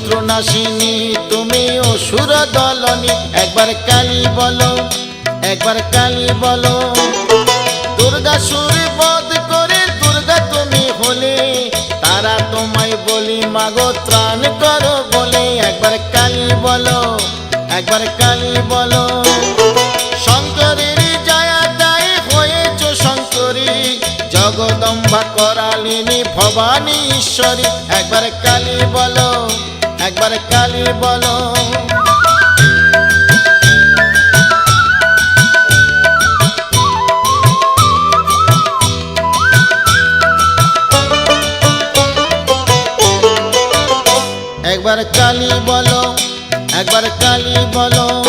শত্রুনাশিনী তুমি অসুর দলনী। একবার কালী বলো, একবার কালী বলো। দুর্গাসুর বধ করে দুর্গা তুমি হলে, তারা তোমায় বলি মাগো ত্রাণ করো বলে। একবার কালী বলো, একবার কালী বলো। শঙ্করের জয়াদায় হয়েছ শঙ্করী, জগদম্বা করালিনী ভবানী ঈশ্বরী। একবার কালী বলো, একবার কালী বলো। একবার কালী বলো, একবার কালী বলো।